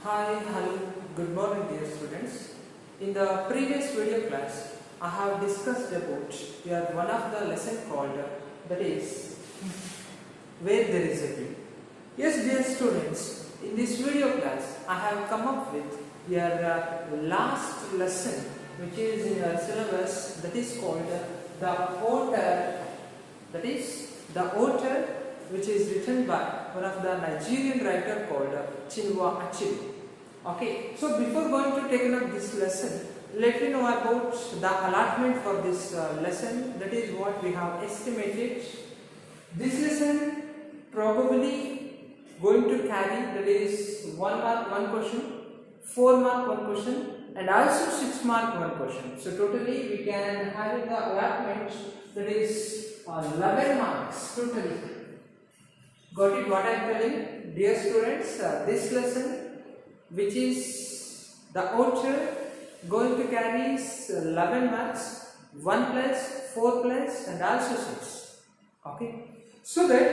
Hi, hello, good morning dear students. In the previous video class, I have discussed about one of the lesson called that is where there is a will. Yes dear students, in this video class, I have come up with your last lesson which is in your syllabus that is called the Otter, that is the Otter which is written by one of the Nigerian writer called Chinua Achebe. Okay, so before going to take up this lesson, let me know about the allotment for this lesson. That is what we have estimated. This lesson probably going to carry, that is 1 mark 1 question, 4 mark 1 question, and also 6 mark 1 question. So totally we can have in the allotment that is 11 marks totally. Got it what I am telling? Dear students, this lesson which is the Otter going to carry 11 marks, 1 plus, 4 plus and also 6. Okay. So that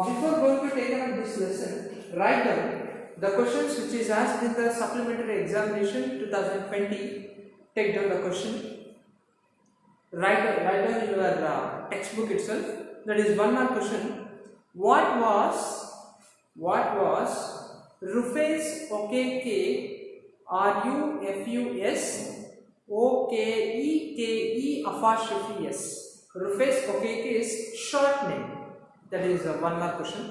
before going to take up this lesson, write down the questions which is asked in the supplementary examination 2020. Take down the question. Write down in your textbook itself. That is 1 mark question. What was Rufus Okeke Rufus Okeke apostrophe S. Rufus Okeke is short name. That is a 1 mark question.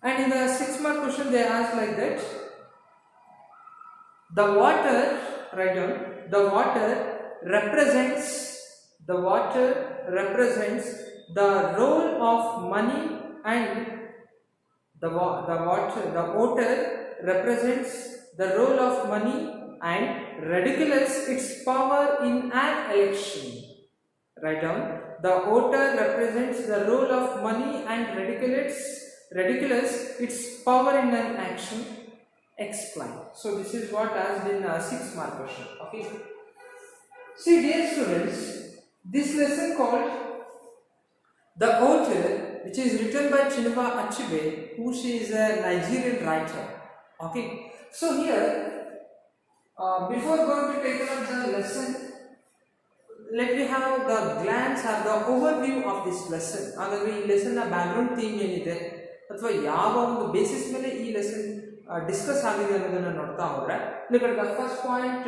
And in the 6 mark question they ask like that. The water, write down, the water represents the role of money, and the Otter represents the role of money and ridicules its power in an election. Write down, the Otter represents the role of money and ridicules its power in an action. Explain. So this is what asked in 6 mark question. Okay. See dear students, this lesson called the Otter, which is written by Chinua Achebe, who she is a Nigerian writer. Okay. So here, before going to take up the lesson, let me have the glance or the overview of this lesson. Hagadre ee lesson na background theme enide athwa yava ondu basis mele ee lesson discuss agide annodana nodta hodre, look at the first point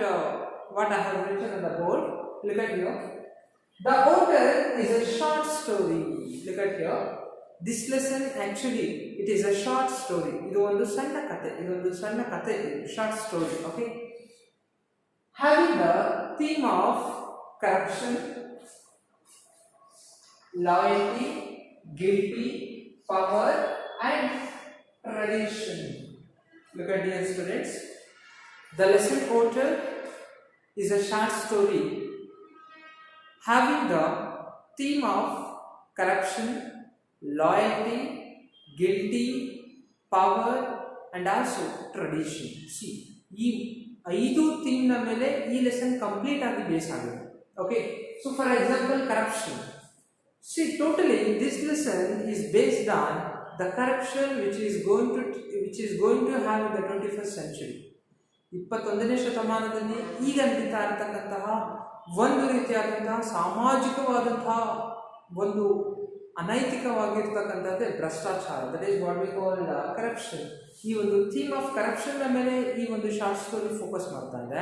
what I have written on the board. Look at here. The Otter is a short story. Look at here. This lesson actually it is a short story. Idu ondu sanna kate, short story. Okay. Having the theme of corruption, loyalty, guilty, power, and tradition. Look at dear students. The lesson Otter is a short story having the theme of corruption, loyalty, guilty, power, and also tradition. See, ಐದು theme ನ ಮೇಲೆ ಈ lesson complete ಆಗಿ base ಆಗಿದೆ. Okay, so for example corruption. See, totally this lesson is based on the corruption which is going to have in the 21st century. 21ನೇ ಶತಮಾನದಲ್ಲಿ ಈಗ ನಡೀತಾ ಇರತಕ್ಕಂತಹ ಒಂದು ರೀತಿಯಾದಂತಹ ಸಾಮಾಜಿಕವಾದಂತಹ ಒಂದು ಅನೈತಿಕವಾಗಿರ್ತಕ್ಕಂಥದ್ದೇ ಭ್ರಷ್ಟಾಚಾರ. That is what we call corruption. ಈ ಒಂದು ಥೀಮ್ ಆಫ್ ಕರಪ್ಷನ್ ನ ಮೇಲೆ ಈ ಒಂದು ಶಾರ್ಟ್ ಸ್ಟೋರಿ ಫೋಕಸ್ ಮಾಡ್ತಾ ಇದೆ.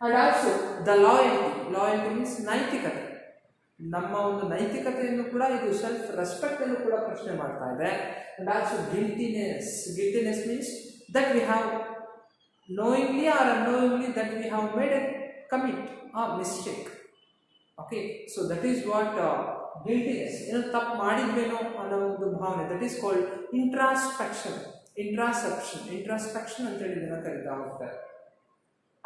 And also the loyalty means ನೈತಿಕತೆ. ನಮ್ಮ ಒಂದು ನೈತಿಕತೆಯನ್ನು ಕೂಡ ಇದು ಸೆಲ್ಫ್ ರೆಸ್ಪೆಕ್ಟ್ ಅನ್ನು ಕೂಡ ಪ್ರಶ್ನೆ ಮಾಡ್ತಾ ಇದೆ. And also guiltiness means that we have knowingly or unknowingly that we have made a commit a mistake. Okay, so that is what guiltiness, ತಪ್ಪು ಮಾಡಿದ್ವೇನೋ ಅನ್ನೋ ಒಂದು ಭಾವನೆ, that is called introspection ಅಂತ ಹೇಳಿ ಇದನ್ನ ಕರೀತಾ ಹೋಗ್ತಾರೆ.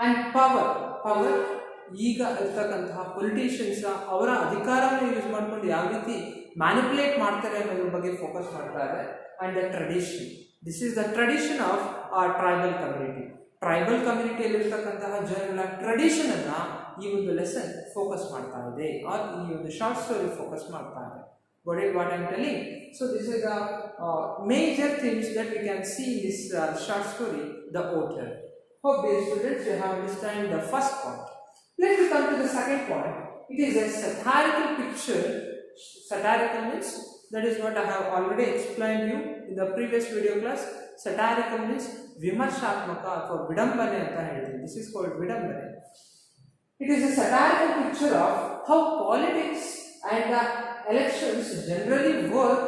ಅಂಡ್ ಪವರ್ ಈಗ ಇರ್ತಕ್ಕಂತಹ ಪೊಲಿಟಿಷಿಯನ್ಸ್ ಅವರ ಅಧಿಕಾರವನ್ನು ಯೂಸ್ ಮಾಡ್ಕೊಂಡು ಯಾವ ರೀತಿ ಮ್ಯಾನಿಪುಲೇಟ್ ಮಾಡ್ತಾರೆ ಅನ್ನೋದ್ರ ಬಗ್ಗೆ ಫೋಕಸ್ ಮಾಡ್ತಾ ಇದೆ. And the tradition, this is the tradition of tribal community. Tribal ಕಮ್ಯುನಿಟಿಯಲ್ಲಿರ್ತಕ್ಕಂತಹ ಜನರ ಟ್ರೆಡಿಷನ್ ಅನ್ನ ಈ ಒಂದು ಲೆಸನ್ ಫೋಕಸ್ ಮಾಡ್ತಾ ಇದೆ, ಈ ಒಂದು ಶಾರ್ಟ್ ಸ್ಟೋರಿ ಫೋಕಸ್ ಮಾಡ್ತಾ ಇದೆ. Got it what I am telling? So this is the major things that we can see in this short story, The Otter. Hope dear students you have understand the first point. Let me come to the second point. It is a satirical picture. Satirical means, that is what I have already explained you in the previous video class. Satirical means ವಿಮರ್ಶಾತ್ಮಕ ಅಥವಾ ವಿಡಂಬನೆ ಅಂತ ಹೇಳ್ತೀವಿ. This is called ವಿಡಂಬನೆ. It is a satirical picture of how politics and the elections generally work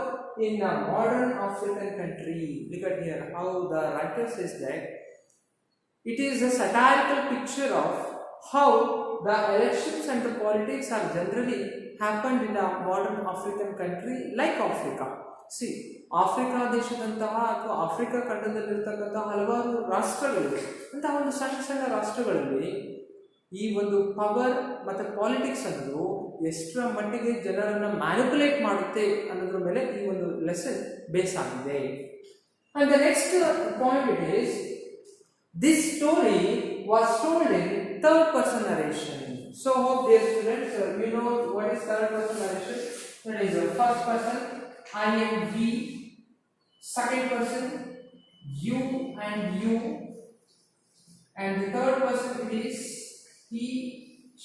in a modern African country. Look at here how the writer says that it is a satirical picture of how the elections and the politics are generally happened in a modern African country like Africa. See, Africa ದೇಶದಂತಹ ಅಥವಾ Africa ಖಂಡದಲ್ಲಿರ್ತಕ್ಕಂತಹ ಹಲವಾರು ರಾಷ್ಟ್ರಗಳು ಅಂತಹ ಒಂದು ಸಣ್ಣ ಸಣ್ಣ ರಾಷ್ಟ್ರಗಳಲ್ಲಿ ಈ ಒಂದು ಪವರ್ ಮತ್ತು ಪಾಲಿಟಿಕ್ಸ್ ಅನ್ನೋದು ಎಷ್ಟರ ಮಟ್ಟಿಗೆ ಜನರನ್ನು ಮ್ಯಾನಿಪುಲೇಟ್ ಮಾಡುತ್ತೆ ಅನ್ನೋದ್ರ ಮೇಲೆ ಈ ಒಂದು ಲೆಸನ್ ಬೇಸ್ ಆಗಿದೆ. And the next point it is, this story was told in third person narration. So hope dear students you know what is third person narration. That is the first person I am we, second person you and you, and the third person it is he,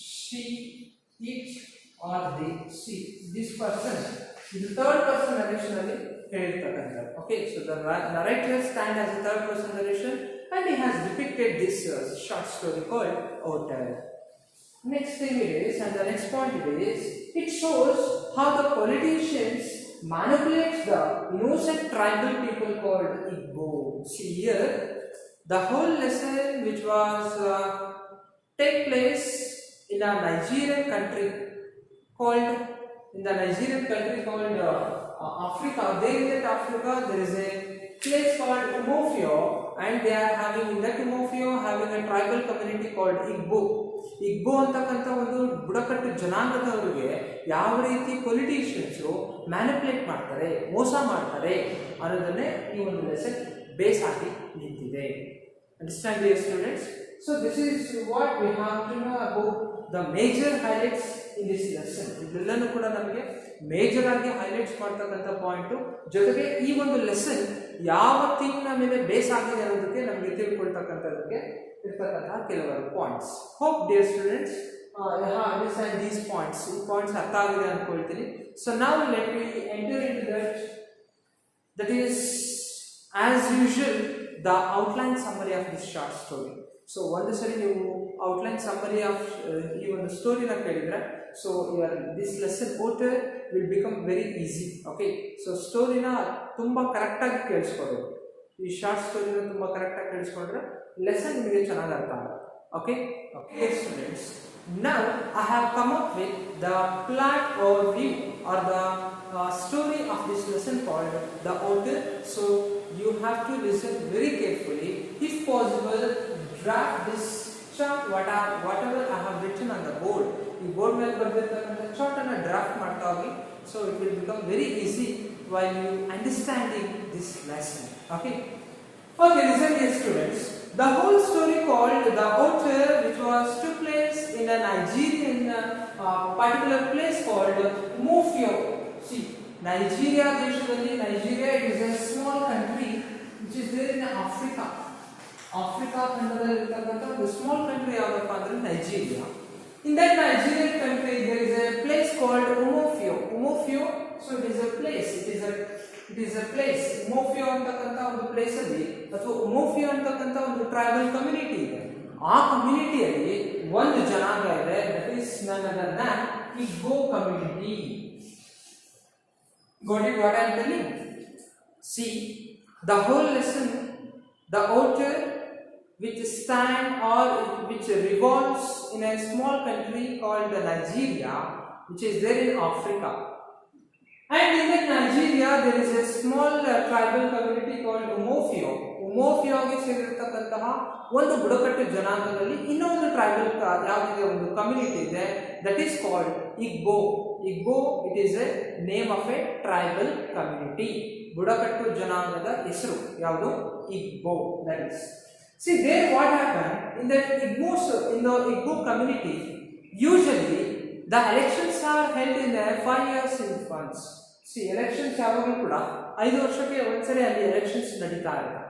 she, it or they. See, this person is the third person narration ಅಲ್ಲಿ ಹೇಳ್ತಕ್ಕಂಥದ್ದು. Okay, so the narrator stand as a third person narration and he has depicted this short story called Otter. Next thing it is, and the next point it is, it shows how the politicians manipulates the innocent tribal people called Igbo. See here, the whole lesson which was take place in a Nigerian country called Africa. There in that Africa there is a place called Umofio, and they are having in that Umofio having a tribal community called Igbo. Igbo ಅಂತಕ್ಕಂಥ ಒಂದು ಬುಡಕಟ್ಟು ಜನಾಂಗದವರಿಗೆ ಯಾವ ರೀತಿ politicians manipulate ಮಾಡ್ತಾರೆ, ಮೋಸ ಮಾಡ್ತಾರೆ ಅನ್ನೋದನ್ನೇ ಈ ಒಂದು ಲೆಸನ್ ಬೇಸ್ ಆಗಿ ನಿಂತಿದೆ. Understand dear students? So this is what we have to know about the major highlights in this lesson. ಇದೆಲ್ಲನೂ ಕೂಡ ನಮಗೆ ಮೇಜರ್ ಆಗಿ ಹೈಲೈಟ್ಸ್ ಮಾಡ್ತಕ್ಕಂಥ ಪಾಯಿಂಟ್, ಜೊತೆಗೆ ಈ ಒಂದು ಲೆಸನ್ ಯಾವ ಥೀಮ್ನ ಮೇಲೆ ಬೇಸ್ ಆಗಿದೆ ಅನ್ನೋದಕ್ಕೆ ನಮಗೆ ತಿಳ್ಕೊಳ್ತಕ್ಕಂಥದಕ್ಕೆ ಇರ್ತಕ್ಕಂತಹ ಕೆಲವರು points. Hope dear students understand these points. ಈ ಪಾಯಿಂಟ್ಸ್ ಅರ್ಥ ಆಗಿದೆ ಅಂದ್ಕೊಳ್ತೀನಿ. ಸೊ ನಾವು let we enter into that is as usual the outline summary of this short story. So ಒಂದು ಸರಿ ನೀವು ಔಟ್ಲೈನ್ ಸಮ್ಮರಿ ಆಫ್ ಈ ಒಂದು ಸ್ಟೋರಿನ ಕೇಳಿದ್ರೆ, so this lesson voter will become very easy. Okay, so ಸ್ಟೋರಿನ ತುಂಬ ಕರೆಕ್ಟಾಗಿ ಕೇಳಿಸ್ಕೋಬೇಕು. ಈ ಶಾರ್ಟ್ ಸ್ಟೋರಿನ ತುಂಬ ಕರೆಕ್ಟಾಗಿ ಕೇಳಿಸ್ಕೊಂಡ್ರೆ ಲೆಸನ್ ನಿಮಗೆ ಚೆನ್ನಾಗಿ ಅರ್ಥ ಆಗುತ್ತೆ. Okay okay students, now I have come up with the plot overview or the story of this lesson called The Otter. So you have to listen very carefully. If possible, draft this chart whatever I have written on the board. ಈ board ಮೇಲೆ ಬರೆದಿರ್ತಕ್ಕಂಥ chart ಅನ್ನು draft ಮಾಡ್ತಾ ಹೋಗಿ. So it will become very easy while you understanding this lesson. Okay, listen dear students. The whole story called The Otter, which took place in a Nigerian particular place called Umofio. See, Nigeria ದೇಶದಲ್ಲಿ, Nigeria is a small country which is there in Africa. Africa ಖಂಡದಲ್ಲಿರ್ತಕ್ಕಂಥ ಒಂದು small country ಯಾವುದಪ್ಪ ಅಂದ್ರೆ Nigeria. In that Nigerian country there is a place called Umofio. Umofio, so it is a place. It is a place. Umofio ಅಂತಕ್ಕಂಥ ಒಂದು place ಅಲ್ಲಿ ಅಥವಾ Umofio ಅಂತಕ್ಕಂಥ ಒಂದು ಟ್ರೈಬಲ್ ಕಮ್ಯುನಿಟಿ ಇದೆ. ಆ ಕಮ್ಯುನಿಟಿಯಲ್ಲಿ ಒಂದು ಜನಾಂಗ ಇದೆ, that is none other than Igbo community. Got it what I am telling? See, the whole lesson, the Otter which stand or which revolves in a small country called Nigeria, which is there in Africa. And in that Nigeria there is a small tribal community called Umofio. Umofio ಗೆ ಸೇರಿರತಕ್ಕಂತಹ ಒಂದು ಬುಡಕಟ್ಟು ಜನಾಂಗದಲ್ಲಿ ಇನ್ನೊಂದು tribal ಯಾವುದಿದೆ ಒಂದು community ಇದೆ, that is called Igbo. Igbo, it is a name of a tribal community. ಬುಡಕಟ್ಟು ಜನಾಂಗದ ಹೆಸರು ಯಾವುದು? Igbo. That is, see there what happened in the Igbo community. Usually the elections are held in 5 years in once. Elections ಯಾವಾಗಲೂ ಕೂಡ 5 ವರ್ಷಕ್ಕೆ ಒಂದ್ಸರಿ ಅಲ್ಲಿ elections ನಡೀತಾ ಇರುತ್ತೆ.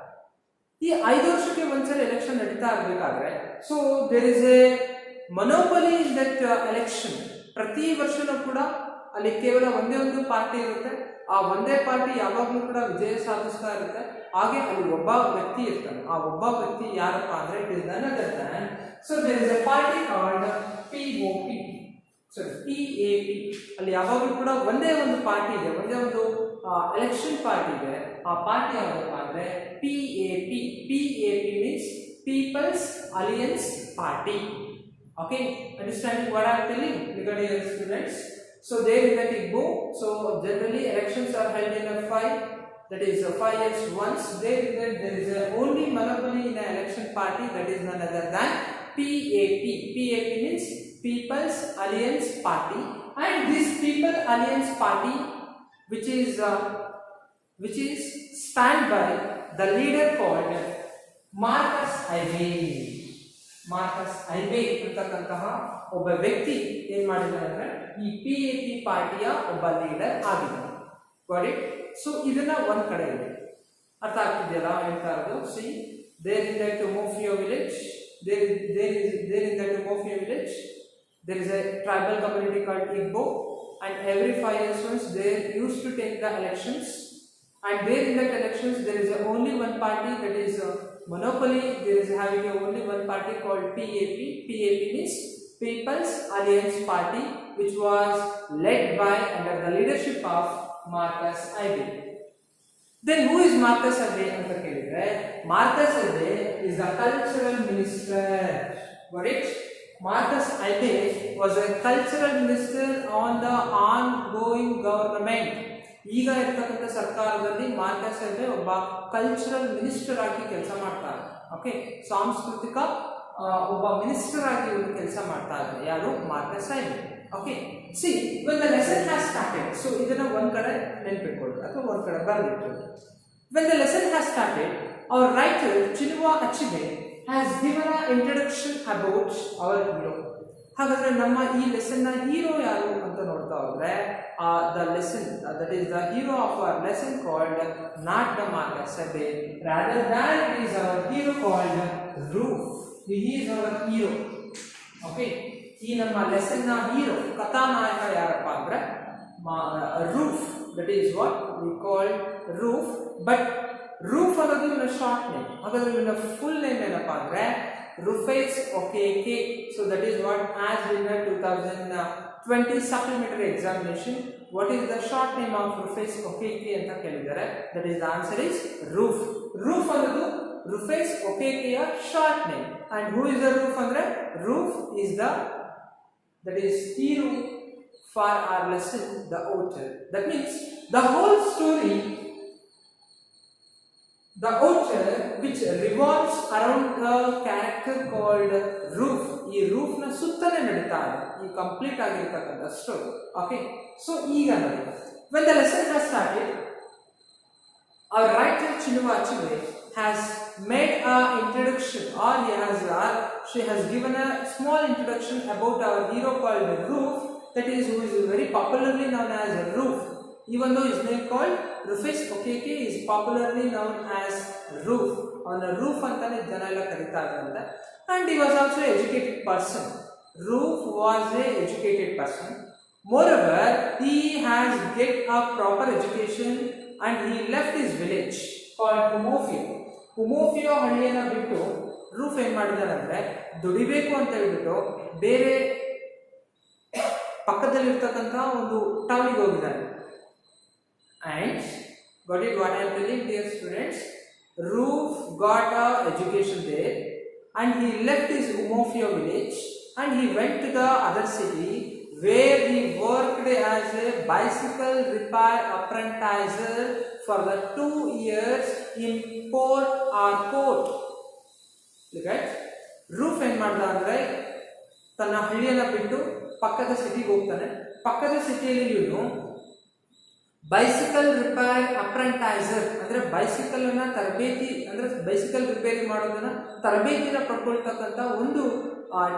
ಈ 5 ವರ್ಷಕ್ಕೆ ಒಂದ್ಸರಿ ಎಲೆಕ್ಷನ್ ನಡೀತಾ ಇರಬೇಕಾದ್ರೆ so there is a monopoly in that election. ಪ್ರತಿ ವರ್ಷನೂ ಕೂಡ ಅಲ್ಲಿ ಕೇವಲ ಒಂದೇ ಒಂದು ಪಾರ್ಟಿ ಇರುತ್ತೆ. ಆ ಒಂದೇ ಪಾರ್ಟಿ ಯಾವಾಗಲೂ ಕೂಡ ವಿಜಯ ಸಾಧಿಸ್ತಾ ಇರುತ್ತೆ. ಹಾಗೆ ಅಲ್ಲಿ ಒಬ್ಬ ವ್ಯಕ್ತಿ ಇರ್ತಾನೆ. ಆ ಒಬ್ಬ ವ್ಯಕ್ತಿ ಯಾರಪ್ಪ ಅಂದ್ರೆ it is none other than so there is a party called POP. PAP. ಅಲ್ಲಿ ಯಾವಾಗಲೂ ಕೂಡ ಒಂದೇ ಒಂದು ಪಾರ್ಟಿ ಇದೆ, ಒಂದೇ ಒಂದು ಎಲೆಕ್ಷನ್ ಪಾರ್ಟಿ ಇದೆ. ಆ ಪಾರ್ಟಿ ಯಾವ್ದಪ್ಪ ಅಂದ್ರೆ PAP. PAP means people's alliance party. Okay, understanding what I am telling regarding your students? So there is that IGBO. So generally elections are held in a 5, that is 5 years once. There is a only monopoly in an election party, that is none other than PAP. PAP means People's Alliance Party, and this People Alliance Party, which is stand by the leader called Marcus Aibé. Marcus Ibe ಅಂತಕ್ಕಂತಹ ಒಬ್ಬ ವ್ಯಕ್ತಿ ಏನ್ ಮಾಡಿದ್ದಾರೆ ಅಂದ್ರೆ ಈ PAP ಪಾರ್ಟಿಯ ಒಬ್ಬ leader ಆಗಿದ್ದಾರೆ. Got it? ಸೊ ಇದನ್ನ ಒಂದ್ ಕಡೆ ಇದೆ, ಅರ್ಥ ಆಗ್ತಿದೆಯಲ್ಲ ಹೇಳ್ತಾ ಇರೋದು. See there in that Umuofia village, there in that Umuofia village there is a tribal community called Igbo, and every 5 years once they used to take the elections, and there in that elections there is only one party, that is monopoly. There is having only one party called PAP. PAP means People's Alliance Party, which was led by under the leadership of Marcus Aibé. Then who is Marcus Aibé anta kelidre? Marcus Aibé is the cultural minister. Got it? Marcus Aibé was a cultural minister on the ongoing government. ಈಗ ಇರತಕ್ಕಂಥ ಸರ್ಕಾರದಲ್ಲಿ Marcus ಐಬೆ ಒಬ್ಬ cultural minister ಆಗಿ ಕೆಲಸ ಮಾಡ್ತಾರೆ. Okay, ಸಾಂಸ್ಕೃತಿಕ ಒಬ್ಬ minister ಆಗಿ ಇವರು ಕೆಲಸ ಮಾಡ್ತಾ ಇದ್ದಾರೆ. ಯಾರು? Marcus Ibe. Okay, see when the lesson has started, so ಇದನ್ನ ಒಂದ್ ಕಡೆ ನೆನಪಿಟ್ಕೊಳ್ಳಿ ಅಥವಾ ಒಂದ್ ಕಡೆ ಬರೆದಿಟ್ಕೊಳ್ಳಿ. When the lesson has started, our writer Chinua Achebe has given an introduction about our hero. ಹಾಗಾದ್ರೆ ನಮ್ಮ ಈ ಲೆಸನ್ ನ ಹೀರೋ ಯಾರು ಅಂತ ನೋಡ್ತಾ ಹೋದ್ರೆ the lesson that is the hero of our lesson called not the Marcus Aibé, rather than it is our hero called Roof. He is our hero. Okay, ಈ ನಮ್ಮ ಲೆಸನ್ ನ ಹೀರೋ ಕಥಾನಾಯಕ ಯಾರಪ್ಪ ಅಂದ್ರೆ Roof. That is what we call Roof. But Roof ಅನ್ನೋದು ನನ್ನ short name. ಹಾಗಾದ್ರೆ ನನ್ನ full name ಏನಪ್ಪ ಅಂದ್ರೆ Rufus Okeke. So that is what as in the 2020 supplementary examination, what is the short name of Rufus Okeke anta kelidare? That is the answer is Roof. Roof ಅನ್ನೋದು Rufus Okekeಯ short name. And who is the Roof andre? Roof is the that is hero for our lesson, the author. That means the whole story, the author which revolves around a character called Roof. ಈ roof ನ ಸುತ್ತಲೇ ನಡೀತಾ ಇದೆ ಈ complete ಆಗಿರತಕ್ಕಂಥ story. Okay, so ಈಗ ನೋಡಿ, when the lesson has started, our writer Chinua Achebe has made a introduction, or she has given a small introduction about our hero called Roof, that is who is very popularly known as Roof. Even though his name called Rufus Okeke is popularly known as Roof. On a Roof antane jana ella karita idrante. And he was also an educated person. Roof was a educated person. Moreover, he has get a proper education and he left his village called Umofio. Umofio ಹಳ್ಳಿಯನ್ನ ಬಿಟ್ಟು roof ಏನ್ ಮಾಡಿದಾರೆ ಅಂದ್ರೆ ದುಡಿಬೇಕು ಅಂತ ಹೇಳ್ಬಿಟ್ಟು ಬೇರೆ ಪಕ್ಕದಲ್ಲಿರ್ತಕ್ಕಂಥ ಒಂದು ಟೌನಿಗೆ ಹೋಗಿದ್ದಾನೆ. And got it what I am telling, dear students? Roof got a education there and he left his Umofio village and he went to the other city where he worked as a bicycle repair apprentice for the 2 years in Port Harcourt. Look at Roof ಏನ್ ಮಾಡ್ದ ಅಂದ್ರೆ ತನ್ನ ಹಳ್ಳಿಯನ್ನ ಬಿಟ್ಟು ಪಕ್ಕದ ಸಿಟಿಗೆ ಹೋಗ್ತಾನೆ. ಪಕ್ಕದ ಸಿಟಿಯಲ್ಲಿ ಇವನು ಬೈಸಿಕಲ್ ರಿಪೇರ್ ಅಪ್ರೆಂಟೈಸರ್ ಅಂದ್ರೆ ಬೈಸಿಕಲ್ ಅನ್ನ ತರಬೇತಿ ಅಂದ್ರೆ ಬೈಸಿಕಲ್ ರಿಪೇರಿ ಮಾಡೋದನ್ನ ತರಬೇತಿನ ಪಡ್ಕೊಳ್ತಕ್ಕಂಥ ಒಂದು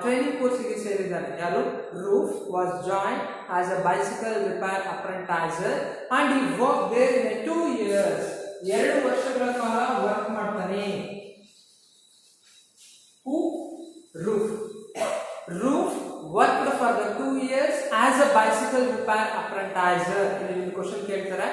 ಟ್ರೈನಿಂಗ್ ಕೋರ್ಸ್ಗೆ ಸೇರಿದ್ದಾನೆ. ಯಾರು? Roof was join as a bicycle repair apprentice and he work there in 2 years. 2 ವರ್ಷಗಳ ಕಾಲ ವರ್ಕ್ ಮಾಡ್ತಾನೆ. Who? Roof. Roof worked for the 2 years as a bicycle repair apprenticer. ಇಲ್ಲಿ ಕ್ವೆಶ್ಚನ್ ಕೇಳ್ತಾರೆ,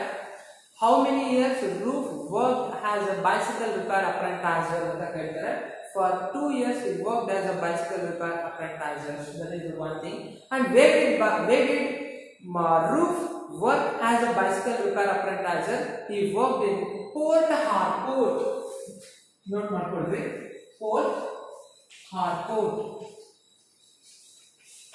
how many years Roof worked as a bicycle repair apprenticer ಅಂತ ಕೇಳ್ತಾರೆ. For 2 years he worked as a bicycle repair apprenticer. So that is the one thing. And where did Roof work as a bicycle repair apprenticer? He worked in Port Harcourt. Note ಮಾಡ್ಕೊಳ್ಳಿ, Port Harcourt.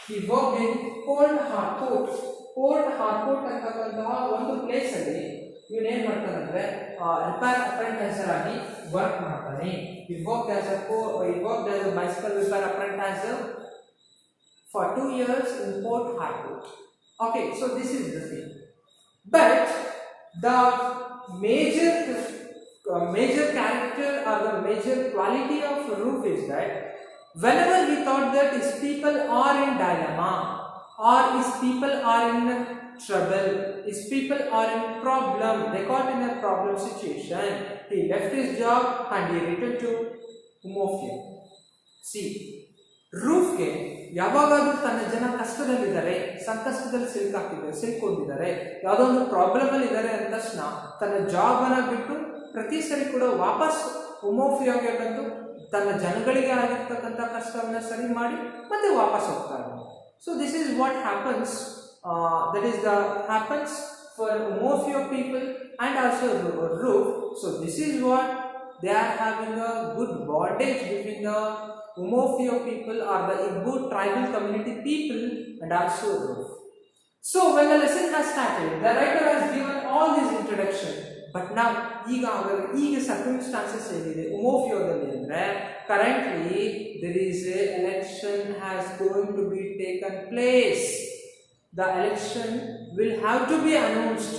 He worked in Port Harcourt. Port Harcourt ಅಂತಕ್ಕಂತಹ ಒಂದು place ಅಲ್ಲಿ ಇವನು ಏನ್ ಮಾಡ್ತಾನಂದ್ರೆ repair ಅಪ್ರೆಂಟೈಸರ್ ಆಗಿ work ಮಾಡ್ತಾನೆ. He worked as a bicycle repair apprenticer for 2 years in Port Harcourt. Okay, so this is the thing. But the major character or the major quality of Roof is that whenever we thought that his people are in dilemma or his people are in trouble, his people are in problem, they caught in a problem situation, he left his job and he returned to Umofia. See, ರೂಫ್ಗೆ ಯಾವಾಗಾದ್ರೂ ತನ್ನ ಜನ ಕಷ್ಟದಲ್ಲಿದ್ದಾರೆ, ಸಂಕಷ್ಟದಲ್ಲಿ ಸಿಲ್ಕೊಂಡಿದ್ದಾರೆ, ಯಾವುದೋ ಒಂದು problem ಅಲ್ಲಿ ಇದ್ದಾರೆ ಅಂದ ತಕ್ಷಣ ತನ್ನ ಜಾಬ್ ಅನ್ನ ಬಿಟ್ಟು ಪ್ರತಿ ಸರಿ ಕೂಡ ವಾಪಸ್ ಉಮೋಫಿಯಾಗೆ ಬಂದು ತನ್ನ ಜನಗಳಿಗೆ ಆಗಿರ್ತಕ್ಕಂಥ ಕಷ್ಟವನ್ನ ಸರಿ ಮಾಡಿ ಮತ್ತೆ ವಾಪಸ್ ಹೋಗ್ತಾರೆ. So this is what happens, happens for Umofia people and also Roof. So this is what they are having a good bondage between the Umofia people or the Igbo tribal community people and also Roof. So when the lesson has started, the writer has given all this introduction. But now ಈಗ circumstances ಏನಿದೆ ಉಮೋಫಿಯಾದಲ್ಲಿ ಅಂದ್ರೆ currently there is a election has going to be taken place. The election will have to be announced.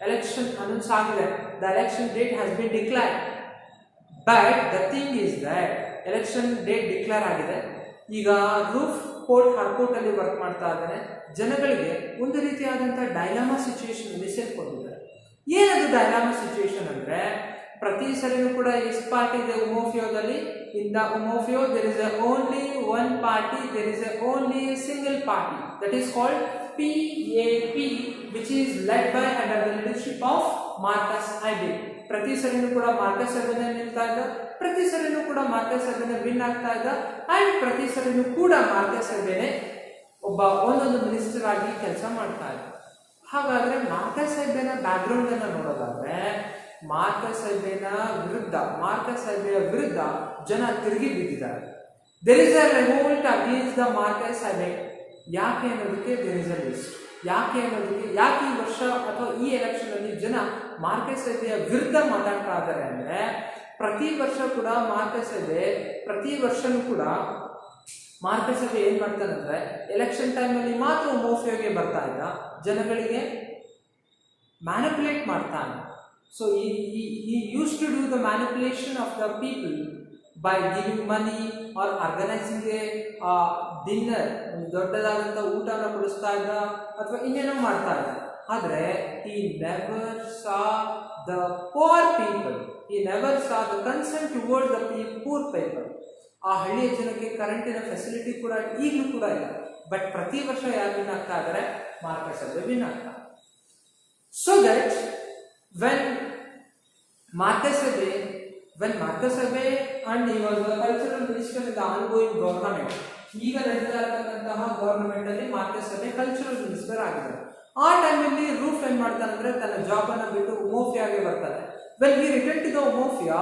Election announce ಆಗಿದೆ. The election date has been declared. But the thing is that election date declare ಆಗಿದೆ. ಈಗ roof port ಹಾರ್ಕೋರ್ಟ್ ಅಲ್ಲಿ work ಮಾಡ್ತಾ ಇದ್ದಾನೆ. ಜನಗಳಿಗೆ ಒಂದು ರೀತಿಯಾದಂತಹ ಡೈಲಾಮಾ situation ಅಲ್ಲಿ ಸೇರ್ಕೊಂಡಿದ್ದಾರೆ. ಏನದು ಡೈಲಾಮಾ ಸಿಚುವೇಶನ್ ಅಂದ್ರೆ ಪ್ರತಿ ಸರಿನೂ ಕೂಡ ಎಷ್ಟು ಪಾರ್ಟಿ ಇದೆ ಉಮೋಫಿಯಾದಲ್ಲಿ? In the Umuofia there is only one party, there is only a single party, that is called PAP, which is led by under the leadership of Marcus Ibe. ಪ್ರತಿ ಸರಿನೂ ಕೂಡ ಮಾರ್ಕಸ್ ಐಬೆನೇ ನಿಲ್ತಾ ಇದ್ದ, ಪ್ರತಿ ಸರಿನೂ ಕೂಡ ಮಾರ್ಕಸ್ ಐಬೆನೇ ವಿನ್ ಆಗ್ತಾ ಇದ್ದ, ಅಂಡ್ ಪ್ರತಿ ಸರಿನೂ ಕೂಡ ಮಾರ್ಕಸ್ ಐಬೆನೇ ಒಂದೊಂದು ಮಿನಿಸ್ಟರ್ ಆಗಿ ಕೆಲಸ ಮಾಡ್ತಾ ಇದ್ದ. ಹಾಗಾದ್ರೆ ಮಾರ್ಕಸ್ ಐಬೆನ ಬ್ಯಾಕ್ಗ್ರೌಂಡ್ ಅನ್ನ ನೋಡೋದಾದ್ರೆ ಮಾರ್ಕಸ್ ಐಬೆಯ ವಿರುದ್ಧ ಜನ ತಿರುಗಿ ಬಿದ್ದಿದ್ದಾರೆ. There is a revolt against the Marcus Ibe. ಯಾಕೆ ಅನ್ನೋದಕ್ಕೆ ದೇರ್ ಇಸ್ ಅ ಲಿಸ್ಟ್. ಯಾಕೆ ಈ ವರ್ಷ ಅಥವಾ ಈ ಎಲೆಕ್ಷನ್ ಅಲ್ಲಿ ಜನ ಮಾರ್ಕಸ್ ಐಬೆಯ ವಿರುದ್ಧ ಮಾತಾಡ್ತಾ ಇದ್ದಾರೆ ಅಂದ್ರೆ ಪ್ರತಿ ವರ್ಷ ಕೂಡ ಮಾರ್ಕಸ್ ಐಬೆ ಏನ್ ಮಾಡ್ತಾನಂದ್ರೆ ಎಲೆಕ್ಷನ್ ಟೈಮ್ ಅಲ್ಲಿ ಮಾತ್ರ ಉಮೋಫಿಯಾಗೆ ಬರ್ತಾ ಇದ್ದ, ಜನಗಳಿಗೆ ಮ್ಯಾನಿಪುಲೇಟ್ ಮಾಡ್ತಾನೆ. So he used to do the manipulation of the people by giving money or organizing a dinner, ಒಂದು ದೊಡ್ಡದಾದಂಥ ಊಟನ ಕೊಡಿಸ್ತಾ ಇದ್ದ ಅಥವಾ ಇನ್ನೇನೋ ಮಾಡ್ತಾ ಇದ್ದ. ಆದರೆ he never saw the poor people, he never saw the concern towards the poor people. ಆ ಹಳ್ಳಿಯ ಜನಕ್ಕೆ ಕರೆಂಟಿನ ಫೆಸಿಲಿಟಿ ಕೂಡ ಈಗಲೂ ಕೂಡ ಇಲ್ಲ. ಬಟ್ ಪ್ರತಿ ವರ್ಷ ಯಾರು ವಿನ್ ಆಗ್ತಾ ಇದ್ದಾರೆ? ಮಾರ್ಕಸ್ ಐಬೆ ವಿನ್ ಆಗ್ತಾರೆ. So that when Marcus Abbey and he was the cultural minister in the ongoing government, ಈಗ ನಡೀತಾ ಇರತಕ್ಕಂತಹ ಗವರ್ನಮೆಂಟ್ ಅಲ್ಲಿ ಮಾರ್ಕಸ್ ಅಬ್ಬೆ ಕಲ್ಚರಲ್ ಮಿನಿಸ್ಟರ್ ಆಗಿದ್ದಾರೆ. ಆ ಟೈಮಲ್ಲಿ ರೂಫ್ ಏನ್ ಮಾಡ್ತಾನಂದ್ರೆ ತನ್ನ ಜಾಬ್ ಅನ್ನ ಬಿಟ್ಟು ಉಮೋಫಿಯಾಗೆ ಬರ್ತಾನೆ. when he returned to the Umofia,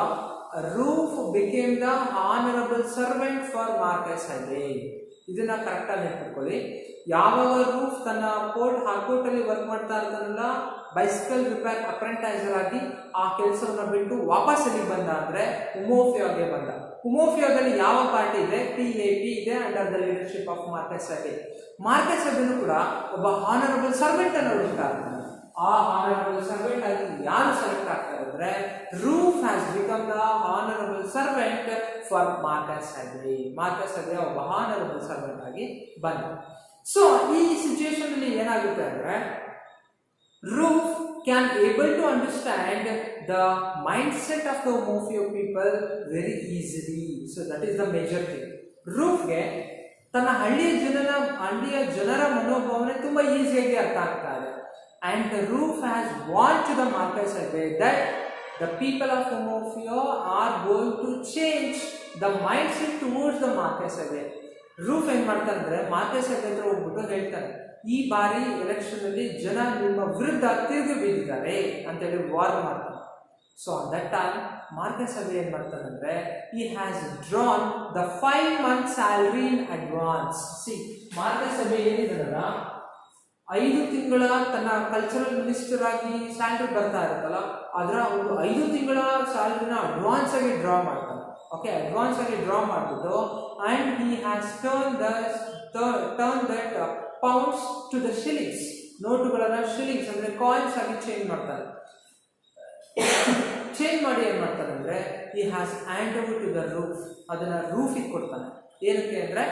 Roof became the honorable servant for Marcus Abbey. ಇದನ್ನ ಕರೆಕ್ಟ್ ಆಗಿ ನೆನಪಿಟ್ಕೊಳ್ಳಿ. ಯಾವಾಗ ರೂಫ್ ತನ್ನ ಪೋರ್ಟ್ ಹಾರ್ಕೋರ್ಟ್ ಅಲ್ಲಿ ವರ್ಕ್ ಮಾಡ್ತಾ ಇರ್ತಾನಲ್ಲ, ಬೈಸಿಕಲ್ ರಿಪೇರ್ ಅಪ್ರೆಂಟೈಸರ್ ಆಗಿ ಆ ಕೆಲಸವನ್ನ ಬಿಟ್ಟು ವಾಪಸ್ ಅಲ್ಲಿ ಬಂದ ಅಂದ್ರೆ ಉಮೋಫಿಯಾಗೆ ಬಂದ. ಉಮೋಫಿಯಾದಲ್ಲಿ ಯಾವ ಪಾರ್ಟಿ ಇದೆ? PAP ಇದೆ, under the leadership of Marcus Abbe. Marcus ಅಬ್ಬೆನೂ ಕೂಡ ಒಬ್ಬ ಹಾನರಬಲ್ ಸರ್ವೆಂಟ್ ಅನ್ನು ಹುಡುಕ್ತಾ ಇರ್ತಾನೆ. ಆ ಆನರಬಲ್ ಸರ್ವೆಂಟ್ ಆಗಿ ಯಾರು ಸೆಲೆಕ್ಟ್ ಆಗ್ತಾರೆ ಅಂದ್ರೆ Roof has become the honourable servant for Marcus Agri. Marcus Agri ಒಬ್ಬ ಆನರಬಲ್ ಸರ್ವೆಂಟ್ ಆಗಿ ಬಂದ. ಸೊ ಈ ಸಿಚುಯೇಷನ್ ಅಲ್ಲಿ ಏನಾಗುತ್ತೆ ಅಂದ್ರೆ Roof can able to understand the mindset of the Umuofia people very easily. So that is the major thing. ರೂಫ್ಗೆ ತನ್ನ ಹಳ್ಳಿಯ ಜನರ ಮನೋಭಾವನೆ ತುಂಬಾ ಈಸಿಯಾಗಿ ಅರ್ಥ ಆಗ್ತಾ ಇದೆ. And the roof has warned to the Marcus Abbey that the people of Homofio are going to change the mindset towards the Marcus Abbey. Roof ಏನ್ ಮಾಡ್ತಾನೆ ಅಂದ್ರೆ ಮಾರ್ಕಸ್ ಅಬ್ಬೆ ಹತ್ರ ಹೋಗ್ಬಿಟ್ಟು ಹೇಳ್ತಾನೆ, ಈ ಬಾರಿ ಎಲೆಕ್ಷನ್ ಅಲ್ಲಿ ಜನ ನಿಮ್ಮ ವಿರುದ್ಧ ತಿರುಗಿ ಬಿದ್ದಿದ್ದಾರೆ ಅಂತೇಳಿ ವಾರ್ನ್ ಮಾಡ್ತಾನೆ. So on that time Marcus Abbey ಏನ್ ಮಾಡ್ತಾನೆ ಅಂದ್ರೆ he has drawn the 5 month salary in advance. See, Marcus Abbe ಏನಿದಾರಲ್ಲ 5 ತಿಂಗಳ ತನ್ನ ಕಲ್ಚರಲ್ ಮಿನಿಸ್ಟರ್ ಆಗಿ ಸ್ಯಾಲರಿ ಬರ್ತಾ ಇರುತ್ತಲ್ಲ ಅದರ ಒಂದು 5 ತಿಂಗಳ ಸ್ಯಾಲರಿನ ಅಡ್ವಾನ್ಸ್ ಆಗಿ ಡ್ರಾ ಮಾಡ್ತಾನೆ. ಓಕೆ, ಅಡ್ವಾನ್ಸ್ ಆಗಿ ಡ್ರಾ ಮಾಡಿಬಿಟ್ಟು and he has turn that pounds to the shillings. ನೋಟುಗಳನ್ನ ಶಿಲಿಂಗ್ಸ್ ಅಂದ್ರೆ ಕಾಯಿನ್ಸ್ ಆಗಿ ಚೇಂಜ್ ಮಾಡ್ತಾನೆ. ಚೇಂಜ್ ಮಾಡಿ ಏನ್ ಮಾಡ್ತಾನೆ ಅಂದ್ರೆ he has hand over to the Roof. ಅದನ್ನ ರೂಫಿಗೆ ಕೊಡ್ತಾನೆ. ಏನಕ್ಕೆ ಅಂದ್ರೆ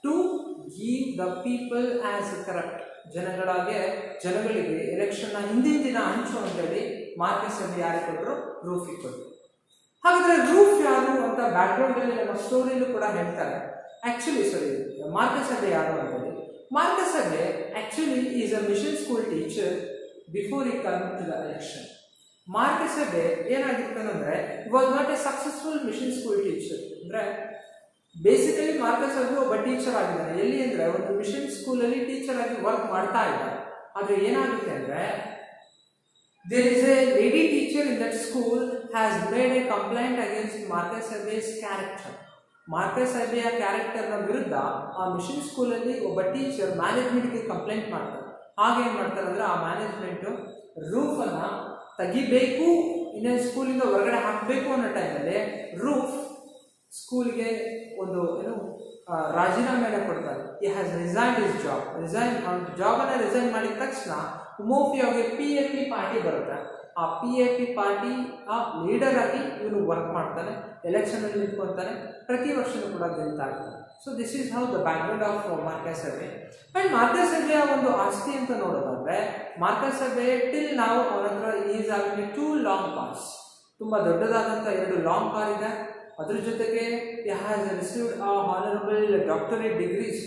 to give the people as correct. ಜನಗಳಿಗೆ ಎಲೆಕ್ಷನ್ ನ ಹಿಂದಿನ ದಿನ ಹಂಚು ಅಂತೇಳಿ ಮಾರ್ಕಸ್ ಅಬ್ಬೆ ಯಾರಿಗೆ ಕೊಟ್ಟರು? ರೂಫಿಗೆ ಕೊಟ್ಟರು. ಹಾಗಾದ್ರೆ ರೂಫ್ ಯಾರು ಅಂತ ಬ್ಯಾಕ್ ಗ್ರೌಂಡ್ ಅಲ್ಲಿ ನಮ್ಮ ಸ್ಟೋರಿಯಲ್ಲೂ ಕೂಡ ಹೇಳ್ತಾರೆ. ಮಾರ್ಕಸ್ ಅಬ್ಬೆ ಯಾರು ಅಂತೇಳಿ. Marcus Abbe actually is a mission school teacher before he come to the election. Marcus Abbe ಏನಾಗಿರ್ತಾನಂದ್ರೆ was not a successful mission school teacher. ಅಂದ್ರೆ ಬೇಸಿಕಲಿ ಮಾರ್ಕಸ್ ಅಬ್ಬೆ ಒಬ್ಬ ಟೀಚರ್ ಆಗಿದ್ದಾನೆ. ಎಲ್ಲಿ ಅಂದ್ರೆ ಒಂದು ಮಿಷನ್ ಸ್ಕೂಲ್ ಅಲ್ಲಿ ಟೀಚರ್ ಆಗಿ ವರ್ಕ್ ಮಾಡ್ತಾ ಇದ್ದಾರೆ. ಆದ್ರೆ ಏನಾಗುತ್ತೆ ಅಂದ್ರೆ there is a lady teacher in that school has made a complaint against Marcus Abbe's character. Marcus ಅಬ್ಬೆಯ ಕ್ಯಾರೆಕ್ಟರ್ ನ ವಿರುದ್ಧ ಆ ಮಿಷನ್ ಸ್ಕೂಲ್ ಅಲ್ಲಿ ಒಬ್ಬ ಟೀಚರ್ ಮ್ಯಾನೇಜ್ಮೆಂಟ್ ಗೆ ಕಂಪ್ಲೇಂಟ್ ಮಾಡ್ತಾರೆ. ಹಾಗೆ ಏನ್ ಮಾಡ್ತಾರೆ ಅಂದ್ರೆ ಆ ಮ್ಯಾನೇಜ್ಮೆಂಟ್ ರೂಫ್ ಅನ್ನ ತೆಗಿಬೇಕು, ಇನ್ನೊಂದು ಸ್ಕೂಲಿಂದ ಹೊರಗಡೆ ಹಾಕಬೇಕು ಅನ್ನೋ ಟೈಮಲ್ಲಿ ರೂಫ್ ಸ್ಕೂಲ್ಗೆ ಒಂದು ರಾಜೀನಾಮೆ ಕೊಡ್ತಾರೆ. he has resigned his job. Job ಅನ್ನ ರಿಸೈನ್ ಮಾಡಿದ ತಕ್ಷಣ ಹೋಮೋಫಿಯೋಗೆ PAP ಪಾರ್ಟಿ ಬರುತ್ತೆ. ಆ PAP ಪಾರ್ಟಿ ಆ ಲೀಡರ್ ಆಗಿ ಇವನು ವರ್ಕ್ ಮಾಡ್ತಾನೆ. ಎಲೆಕ್ಷನ್ ಅಲ್ಲಿ ನಿಂತ್ಕೊಳ್ತಾನೆ. ಪ್ರತಿ ವರ್ಷನೂ ಕೂಡ ಗೆಲ್ತಾ ಇರ್ತಾನೆ. So this is how the background of Marcus Abbey. And Marcus ಅಬ್ಬೆಯ ಒಂದು ಆಸ್ತಿ ಅಂತ ನೋಡೋದಾದ್ರೆ ಮಾರ್ಕಸ್ ಅಬ್ಬೆ ಟಿಲ್ ನಾವು ಅವನ ಹತ್ರ ಈಸ್ ಆಗಿ 2 ಲಾಂಗ್ ಕಾರ್ಸ್, ತುಂಬಾ ದೊಡ್ಡದಾದಂತ 2 ಲಾಂಗ್ ಕಾರ್ ಇದೆ. ಅದ್ರ ಜೊತೆಗೆ he has received honorable doctorate degrees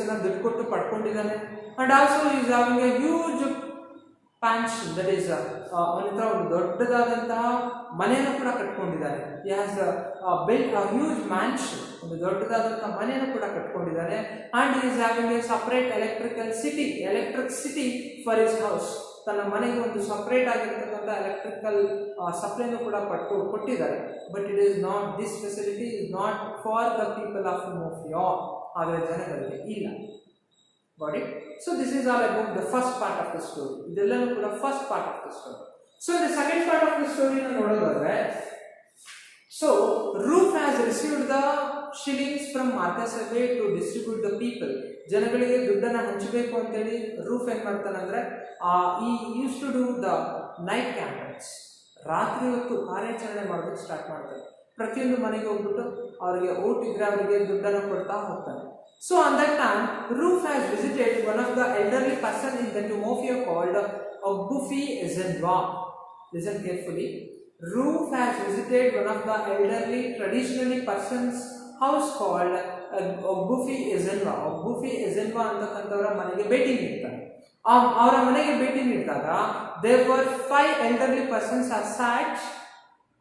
ಅನ್ನ ದುಡ್ಡು ಕೊಟ್ಟು ಪಡ್ಕೊಂಡಿದ್ದಾನೆ. And also is having a huge pension, that is ಅವನ ಒಂದು ದೊಡ್ಡದಾದಂತಹ ಮನೆಯನ್ನು ಕೂಡ ಕಟ್ಕೊಂಡಿದ್ದಾನೆ. he has built a huge mansion, ಒಂದು ದೊಡ್ಡದಾದಂತಹ ಮನೆಯನ್ನು ಕೂಡ ಕಟ್ಕೊಂಡಿದ್ದಾನೆ. And he is having a separate electric city for his house. ತನ್ನ ಮನೆಗೆ ಒಂದು ಸಪರೇಟ್ ಆಗಿರ್ತಕ್ಕಂಥ ಎಲೆಕ್ಟ್ರಿಕಲ್ ಸಪ್ಲೈನು ಕೂಡ ಕೊಟ್ಟಿದ್ದಾರೆ. But it is not, this facility is not for the people of Umuofia. ಆದರೆ ಜನಗಳಿಗೆ ಇಲ್ಲ. Got it? So this is all about the first part of the story. ಇದೆಲ್ಲವೂ ಕೂಡ first part of the story. So the second part of the ಸ್ಟೋರಿನ ನೋಡೋದಾದ್ರೆ, so Roof has received the shillings from Marcus Ibe to distribute the people. ಜನಗಳಿಗೆ ದುಡ್ಡನ್ನ ಹಂಚಬೇಕು ಅಂತೇಳಿ Roof ಏನ್ ಮಾಡ್ತಾನೆ ಅಂದ್ರೆ ಈ use to do the night campaigns. ರಾತ್ರಿ ಹೊತ್ತು ಕಾರ್ಯಾಚರಣೆ ಮಾಡೋದಕ್ಕೆ ಸ್ಟಾರ್ಟ್ ಮಾಡ್ತಾರೆ. ಪ್ರತಿಯೊಂದು ಮನೆಗೆ ಹೋಗ್ಬಿಟ್ಟು ಅವರಿಗೆ ಓಟ್ ಇದ್ರೆ ಅವರಿಗೆ ದುಡ್ಡನ್ನು ಕೊಡ್ತಾ ಹೋಗ್ತಾನೆ. So on that time Roof has visited one of the elderly person in the Umuofia called Ogbuefi Ezenwa. Listen carefully. Roof has visited one of the elderly traditionally persons house called Ogbuefi Ezenwa. Ogbuefi Ezenwa ಅಂತಕ್ಕಂಥವರ ಮನೆಗೆ ಭೇಟಿ ನೀಡ್ತಾರೆ. ಅವರ ಮನೆಗೆ ಭೇಟಿ ನೀಡಿದಾಗ there were 5 elderly persons are sat.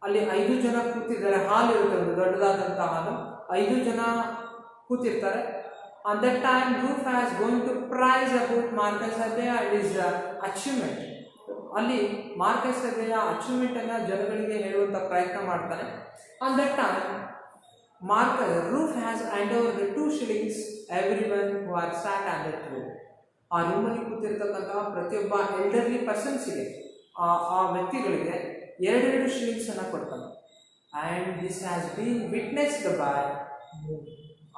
ಅಲ್ಲಿ 5 ಜನ ಕೂತಿದ್ದಾರೆ. ಹಾಲ್ ಇರುತ್ತೆ, ಒಂದು ದೊಡ್ಡದಾದಂತಹ ಹಾಲು. 5 ಜನ ಕೂತಿರ್ತಾರೆ. On that time Roof has going to praise about Marcus Abbey and his achievement. ಅಲ್ಲಿ ಮಾರ್ಕಸ್ ಅಬ್ಬೆಯ ಅಚೀವ್ಮೆಂಟ್ ಅನ್ನ ಜನಗಳಿಗೆ ಹೇಳುವಂತ ಪ್ರಯತ್ನ ಮಾಡ್ತಾನೆ. On that time Roof has hand over the 2 shillings everyone who are sat on that room. ಆ ರೂಮಲ್ಲಿ ಕೂತಿರ್ತಕ್ಕಂತಹ ಪ್ರತಿಯೊಬ್ಬ ಎಲ್ಡರ್ಲಿ ಪರ್ಸನ್ಸ್ಗೆ, ಆ ವ್ಯಕ್ತಿಗಳಿಗೆ 2 shillings ಅನ್ನ ಕೊಡ್ತಾನೆ. And this has been witnessed by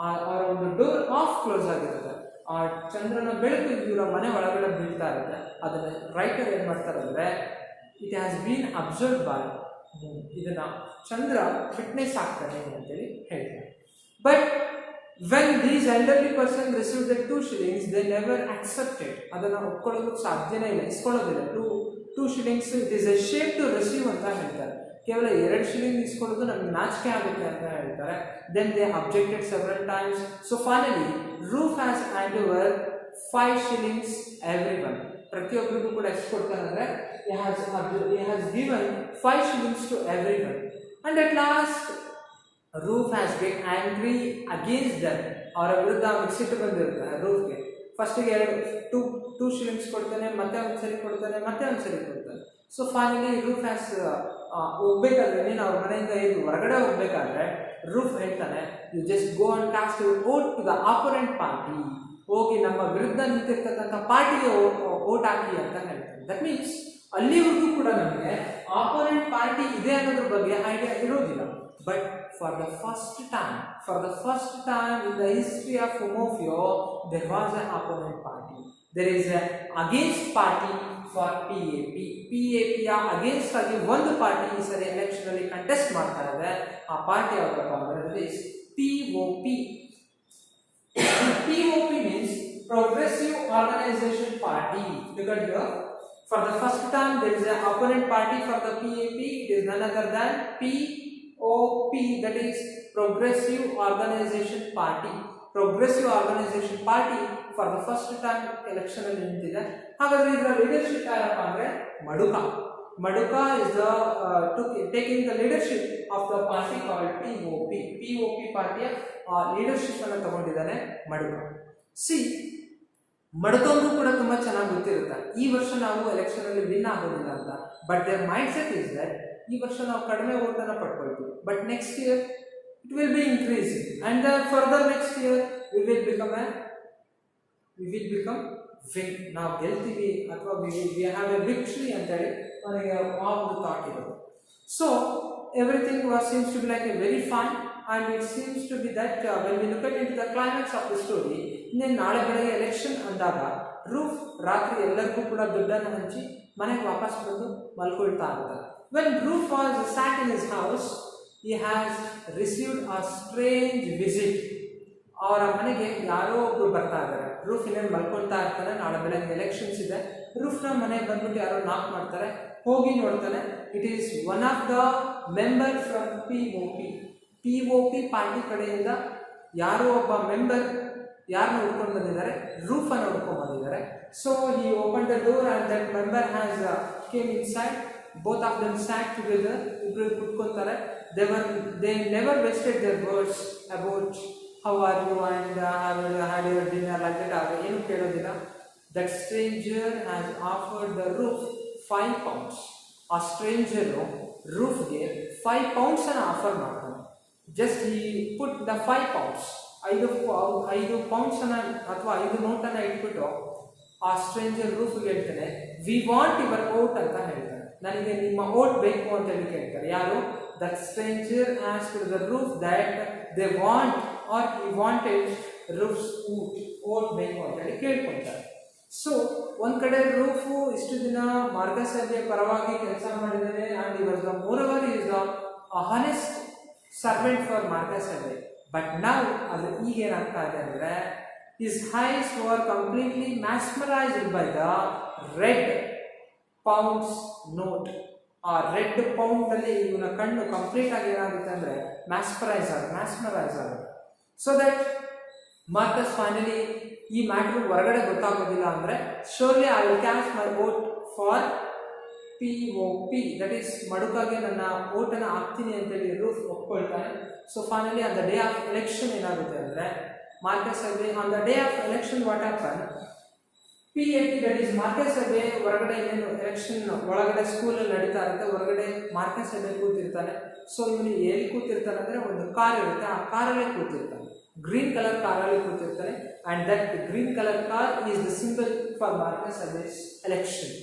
ಅವರ ಒಂದು ಡೋರ್ ಆಫ್ ಕ್ಲೋಸ್ ಆಗಿರುತ್ತೆ. ಆ ಚಂದ್ರನ ಬೆಳಕು ಇವರ ಮನೆ ಒಳಗಡೆ ಬೀಳ್ತಾ ಇರುತ್ತೆ. ಅದನ್ನ ರೈಟರ್ ಏನ್ ಮಾಡ್ತಾರೆ ಅಂದ್ರೆ it has been observe by ಇದನ್ನ ಚಂದ್ರ ಫಿಟ್ನೆಸ್ ಆಗ್ತಾನೆ ಅಂತೇಳಿ ಹೇಳ್ತಾರೆ. But when these elderly person received the 2 shillings they never accepted. ಅದನ್ನ ಒಪ್ಕೊಳ್ಳೋದಕ್ಕೆ ಸಾಧ್ಯನೇ ಇಲ್ಲ, ಇಸ್ಕೊಳ್ಳೋದಿಲ್ಲ. 2 shillings it is a shame to receive ಅಂತ ಹೇಳ್ತಾರೆ. ಕೇವಲ 2 ಶಿಲಿಂಗ್ ಇಸ್ಕೊಳ್ಳೋದು ನಮಗೆ ನಾಚಿಕೆ ಆಗುತ್ತೆ ಅಂತ ಹೇಳ್ತಾರೆ. Then they objected several times. So finally Roof has handed over 5 shillings everyone. ಪ್ರತಿಯೊಬ್ಬರಿಗೂ ಕೂಡ ಎಷ್ಟು ಕೊಡ್ತಾನೆ ಅಂದ್ರೆ he has given 5 shillings to everyone. And at last Roof has get angry against them. ಅವರ ವಿರುದ್ಧ ಸಿಟ್ಟು ಬಂದಿರುತ್ತೆ ರೂಫ್ಗೆ. ಫಸ್ಟಿಗೆ 2 ಶಿಲಿಂಗ್ಸ್ ಕೊಡ್ತಾನೆ, ಮತ್ತೆ ಒಂದ್ಸರಿ ಕೊಡ್ತಾನೆ, ಮತ್ತೆ ಒಂದ್ಸರಿ ಕೊಡ್ತಾನೆ. ಸೊ ಫೈನಲಿ ರೂಫ್ ಹ್ಯಾಸ್ ಹೋಗ್ಬೇಕಾದ್ರೆ ನೀನು ಅವ್ರ ಮನೆಯಿಂದ ಇದು ಹೊರಗಡೆ ಹೋಗ್ಬೇಕಾದ್ರೆ ರೂಫ್ ಹೇಳ್ತಾನೆ you just go and cast your vote to the opponent party. ಹೋಗಿ ನಮ್ಮ ವಿರುದ್ಧ ನಿಂತಿರ್ತಕ್ಕಂಥ ಪಾರ್ಟಿಗೆ ವೋಟ್ ಹಾಕಿ ಅಂತ ಹೇಳ್ತಾನೆ. ದಟ್ ಮೀನ್ಸ್ ಅಲ್ಲಿವರೆಗೂ ಕೂಡ ನಮಗೆ ಆಪೋನೆಂಟ್ ಪಾರ್ಟಿ ಇದೆ ಅನ್ನೋದ್ರ ಬಗ್ಗೆ ಐಡಿಯಾ ಇರೋದಿಲ್ಲ. But for the first time in the history of Homofio, there was an opponent party. There is an against party for PAP. PAP against ಆಗಿ ಒಂದು ಪಾರ್ಟಿ ಈ ಸರಿ ಎಲೆಕ್ಷನ್ ಅಲ್ಲಿ ಕಂಟೆಸ್ಟ್ ಮಾಡ್ತಾ ಇದೆ. ಆ ಪಾರ್ಟಿ ಯಾವ್ದಪ್ಪ ಅಂದ್ರೆ POP. POP means Progressive Organization Party. Look at here. For the first time there is an opponent party for the PAP. It is none other than POP, that is Progressive Organization Party. Progressive Organization Party for the first time election ಅಲ್ಲಿ ನಿಂತಿದೆ. ಹಾಗಾದ್ರೆ ಇದರ leadership ಯಾರಪ್ಪ ಅಂದ್ರೆ ಮಡುಕ is the taking the leadership of the party called POP ಪಾರ್ಟಿಯ leadership ಅನ್ನು ತಗೊಂಡಿದ್ದಾನೆ ಮಡುಕ. ಮಡುಕಂಗೂ ಕೂಡ ತುಂಬಾ ಚೆನ್ನಾಗಿ ಗೊತ್ತಿರುತ್ತೆ ಈ ವರ್ಷ ನಾವು ಎಲೆಕ್ಷನ್ ಅಲ್ಲಿ ವಿನ್ ಆಗೋದಿಲ್ಲ ಅಂತ. But their mind set is that ಈ ವರ್ಷ ನಾವು ಕಡಿಮೆ ಓಟನ್ನು ಪಡ್ಕೊಳ್ತೀವಿ, but next year it will be increasing and further next year we will become win. ನಾವು ಗೆಲ್ತೀವಿ ಅಥವಾ ವಿ ಹ್ಯಾವ್ ಎ ವಿಕ್ಟ್ರಿ ಅಂತ ಹೇಳಿ ನನಗೆ ಆ ಒಂದು ಥಾಟ್ ಇರೋದು. So everything seems to be like a very fine and it seems to be that when we look at into the climax of the story, ಇನ್ನೇನು ನಾಳೆ ಬೆಳಗ್ಗೆ ಎಲೆಕ್ಷನ್ ಅಂದಾಗ ರೂಫ್ ರಾತ್ರಿ ಎಲ್ಲರಿಗೂ ಕೂಡ ದುಡ್ಡನ್ನು ಹಂಚಿ ಮನೆಗೆ ವಾಪಸ್ ಬಂದು ಮಲ್ಕೊಳ್ತಾ ಇರ್ತಾರೆ. When Roof was sat in his house, he has received a strange visit. ಅವರ ಮನೆಗೆ ಯಾರೋ ಒಬ್ರು ಬರ್ತಾ ಇದ್ದಾರೆ. ರೂಫ್ ಇನ್ನೇನು ಮಲ್ಕೊಳ್ತಾ ಇರ್ತಾನೆ, ನಾಳೆ ಬೆಳಗ್ಗೆ ಎಲೆಕ್ಷನ್ಸ್ ಇದೆ. ರೂಫ್ನ ಮನೆಗೆ ಬಂದ್ಬಿಟ್ಟು ಯಾರೋ ನಾಕ್ ಮಾಡ್ತಾರೆ, ಹೋಗಿ ನೋಡ್ತಾನೆ. It is one of the member from POP party ಕಡೆಯಿಂದ ಯಾರೋ ಒಬ್ಬ ಮೆಂಬರ್ ಯಾರನ್ನ ಹುಡ್ಕೊಂಡು ಬಂದಿದ್ದಾರೆ, ರೂಫ್ ಅನ್ನು ಹುಡ್ಕೊಂಡು ಬಂದಿದ್ದಾರೆ. So he open the door and that member has came inside. both of them sat together. ಇಬ್ರು ಕೂತ್ಕೊಂತಾರೆ. they never wasted their words about how are you and have you had your dinner like that. ಏನು ಕೇಳೋದಿಲ್ಲ. that stranger has offered the Roof 5 pounds. ಆ stranger ರೂಫ್ಗೆ 5 pounds ಅನ್ನು offer ಮಾಡ್ತಾನೆ. just he put the 5 pounds 5 pounds ಅನ್ನ ಅಥವಾ 5 ನೋಟನ್ನು ಇಟ್ಬಿಟ್ಟು ಆ stranger ರೂಫ್ಗೆ ಹೇಳ್ತಾನೆ ವಿ ವಾಂಟ್ ಯುವರ್ ವೋಟ್ ಅಂತ ಹೇಳ್ತಾನೆ. ನನಗೆ ನಿಮ್ಮ ವೋಟ್ ಬೇಕು ಅಂತ ಹೇಳಿ ಕೇಳ್ತಾರೆ. ಯಾರು? That stranger asked the Roof that they want are he wanted Roof's vote ಬೇಕು ಅಂತ ಹೇಳಿ ಕೇಳ್ಕೊಳ್ತಾರೆ. ಸೊ ಒಂದ್ ಕಡೆ ರೂಫು ಇಷ್ಟು ದಿನ ಮಾರ್ಗಸಭೆ ಪರವಾಗಿ ಕೆಲಸ ಮಾಡಿದ್ದಾನೆ and he was the moreover he is the honest servant for Marcus Ibe. But ನಾವು ಅದು ಈಗ ಏನಾಗ್ತಾ ಇದೆ ಅಂದ್ರೆ his eyes were completely mesmerized by the red pounds note. ಆ ರೆಡ್ ಪೌಂಡ್ ಅಲ್ಲಿ ಇವನ ಕಣ್ಣು ಕಂಪ್ಲೀಟ್ ಆಗಿ ಏನಾಗುತ್ತೆ ಅಂದ್ರೆ ಮ್ಯಾಸ್ಮರೈಸ್ ಆಗುತ್ತೆ. ಸೊ ದಟ್ ಮಾರ್ಕಸ್ ಫೈನಲಿ ಈ ಮ್ಯಾಟ್ರ್ ಹೊರಗಡೆ ಗೊತ್ತಾಗೋದಿಲ್ಲ ಅಂದ್ರೆ surely I will cash my vote for POP, that is ಮಡುಕಾಗೆ ನನ್ನ ವೋಟನ್ನು ಹಾಕ್ತೀನಿ ಅಂತೇಳಿ ರೂಫ್ ಒಪ್ಕೊಳ್ತಾನೆ. So finally on the day of election ಏನಾಗುತ್ತೆ ಅಂದ್ರೆ ಮಾರ್ಕಸ್ ಅಲ್ಲಿ on the day of election what happen PAP that is Marcus Ibe ಹೊರಗಡೆ ಏನು ಎಲೆಕ್ಷನ್ ಒಳಗಡೆ ಸ್ಕೂಲಲ್ಲಿ ನಡೀತಾ ಇರುತ್ತೆ, ಹೊರಗಡೆ ಮಾರ್ಕಸ್ ಸಭೆ ಕೂತಿರ್ತಾನೆ. ಸೊ ಇವನು ಎಲ್ಲಿ ಕೂತಿರ್ತಾನೆ ಅಂದ್ರೆ ಒಂದು ಕಾರ್ ಇರುತ್ತೆ, ಆ ಕಾರಲ್ಲೇ ಕೂತಿರ್ತಾನೆ, ಗ್ರೀನ್ ಕಲರ್ ಕಾರಲ್ಲಿ ಕೂತಿರ್ತಾನೆ. And that green colour car is the symbol for Marcus Ibe's election.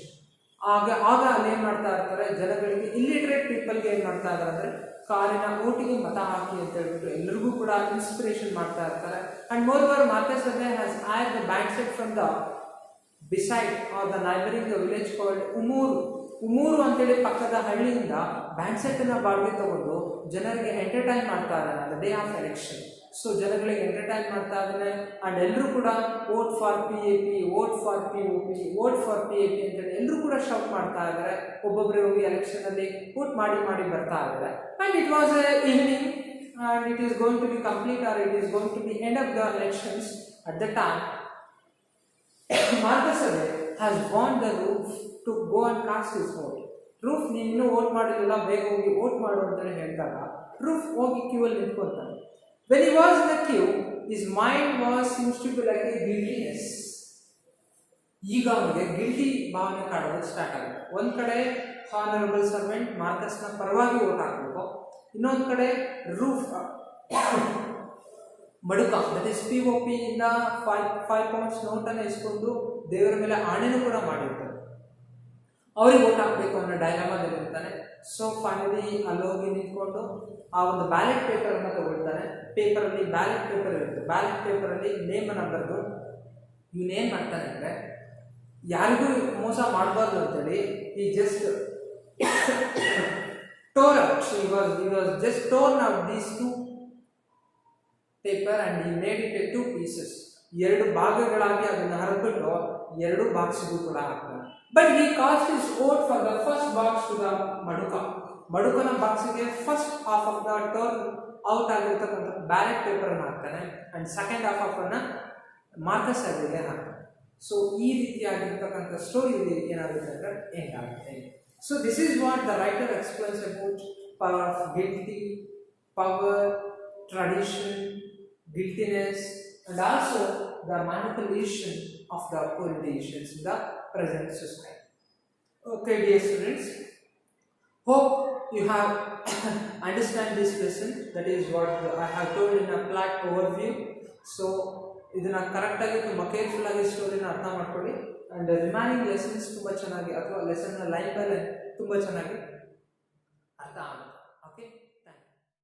ಆಗ ಅಲ್ಲಿ ಏನ್ ಮಾಡ್ತಾ ಇರ್ತಾರೆ ಜನಗಳಿಗೆ, ಇಲ್ಲಿಟ್ರೇಟ್ ಪೀಪಲ್ಗೆ ಏನ್ ಮಾಡ್ತಾ ಇದ್ದಾರೆ ಅಂದ್ರೆ ಕಾರಿನ ಓಟಿಗೆ ಮತ ಹಾಕಿ ಅಂತ ಹೇಳ್ಬಿಟ್ಟು ಎಲ್ಲರಿಗೂ ಕೂಡ ಕೂಡ ಇನ್ಸ್ಪಿರೇಷನ್ ಮಾಡ್ತಾ ಇರ್ತಾರೆ. And more over Marcus Ibe has hired the band set from the beside or the neighbouring village called Umuru ಅಂತೇಳಿ ಪಕ್ಕದ ಹಳ್ಳಿಯಿಂದ ಬ್ಯಾಂಡ್ ಸೆಟ್ ಅನ್ನ ಬಾಡಿಗೆ ತಗೊಂಡು ಜನರಿಗೆ ಎಂಟರ್ಟೈನ್ ಮಾಡ್ತಾ ಇದ್ದಾನೆ the day of election. So ಜನಗಳಿಗೆ ಎಂಟರ್ಟೈನ್ ಮಾಡ್ತಾ ಇದ್ದಾನೆ. ಅಂಡ್ ಎಲ್ಲರೂ ಕೂಡ vote for PAP, vote for POP, vote for PAP ಅಂತೇಳಿ ಎಲ್ಲರೂ ಕೂಡ ಶೌಟ್ ಮಾಡ್ತಾ ಇದ್ದಾರೆ. ಒಬ್ಬೊಬ್ಬರೇ ಹೋಗಿ ಎಲೆಕ್ಷನ್ ಅಲ್ಲಿ ವೋಟ್ ಮಾಡಿ ಬರ್ತಾ ಇದ್ದಾರೆ. And it was evening and it is going to be complete or it is going to be end of the elections. At the time Marcus Aurelius has warned the Roof to go and cast his vote. Roof ನೀನು vote ಮಾಡಿರಲಿಲ್ಲ, ಬೇಗ ಹೋಗಿ vote ಮಾಡು ಅಂತೇಳಿ ಹೇಳಿದಾಗ Roof ಹೋಗಿ Q ಅಲ್ಲಿ ನಿಂತ್ಕೊಳ್ತಾನೆ. When he was in the queue, his mind seems to be like a guiltiness. ಈಗ ಅವನಿಗೆ ಗಿಲ್ಟಿ ಭಾವನೆ ಕಾಡೋದು ಸ್ಟಾರ್ಟ್ ಆಗುತ್ತೆ. ಒಂದ್ ಕಡೆ ಹಾನರಬಲ್ ಸರ್ವೆಂಟ್ ಮಾರ್ಕಸ್ನ ಪರವಾಗಿ ವೋಟ್ ಹಾಕಬೇಕು, ಇನ್ನೊಂದು ಕಡೆ ರೂಫ್ ಮಡುಕ ದಟ್ ಇಸ್ POP ಇಂದ 5 ಪೌಂಡ್ಸ್ ನೋಟನ್ನು ಇಸ್ಕೊಂಡು ದೇವರ ಮೇಲೆ ಆಣೆನೂ ಕೂಡ ಮಾಡಿರ್ತಾರೆ. ಅವ್ರಿಗೆ ವೋಟ್ ಹಾಕಬೇಕು ಅನ್ನೋ ಡೈಲಾಮದಲ್ಲಿರ್ತಾನೆ. ಸೊ ಫೈನಲಿ ಅಲ್ಲೋಗಿ ನಿಂತ್ಕೊಂಡು ಆ ಒಂದು ಬ್ಯಾಲೆಟ್ ಪೇಪರ್ ಅನ್ನು ತಗೊಳ್ತಾನೆ. ಪೇಪರಲ್ಲಿ ಬ್ಯಾಲೆಟ್ ಪೇಪರ್ ಇರುತ್ತೆ. ಬ್ಯಾಲೆಟ್ ಪೇಪರಲ್ಲಿ ನೇಮ್ ಅನ್ನ ಬರೆದು ಇವನೇನ್ ಮಾಡ್ತಾನೆ ಅಂದ್ರೆ ಯಾರಿಗೂ ಮೋಸ ಮಾಡಬಾರ್ದು ಅಂತೇಳಿ ಈ just tore out. He was just torn out these 2 paper and he made it into 2 pieces. 2 ಭಾಗಗಳಾಗಿ ಅದನ್ನು ಹರಬಿಟ್ಟು 2 ಬಾಕ್ಸ್ಗೂ ಕೂಡ ಹಾಕ್ತಾನೆ. But he cast his vote for the first box to the ಮಡುಕನ ಬಾಕ್ಸ್ಗೆ first half of the turn out ಆಗಿರ್ತಕ್ಕಂಥ ballot paper ಅನ್ನು ಹಾಕ್ತಾನೆ and second half of ಅನ್ನ ಮಾರ್ಕಸ್ ಅರ್ಲೆಗೆ ಹಾಕ್ತಾನೆ. ಸೊ ಈ ರೀತಿಯಾಗಿರ್ತಕ್ಕಂಥ ಸ್ಟೋರಿ ಏನಾಗುತ್ತೆ ಅಂದ್ರೆ ಎಂಡ್ ಆಗುತ್ತೆ. So this is what the writer explains about power of guilty, power, tradition, guiltiness, and also the manipulation of the politicians in the present society. Okay, dear students, hope you have understand this lesson. That is what I have told in a flat overview. So ಇದನ್ನ correct ಆಗಿ ತುಂಬಾ careful ಆಗಿ ಸ್ಟೋರಿನ ಅರ್ಥ ಮಾಡ್ಕೊಳ್ಳಿ. And remaining lessons ತುಂಬಾ ಚೆನ್ನಾಗಿ ಅಥವಾ lesson line by line ತುಂಬಾ ಚೆನ್ನಾಗಿ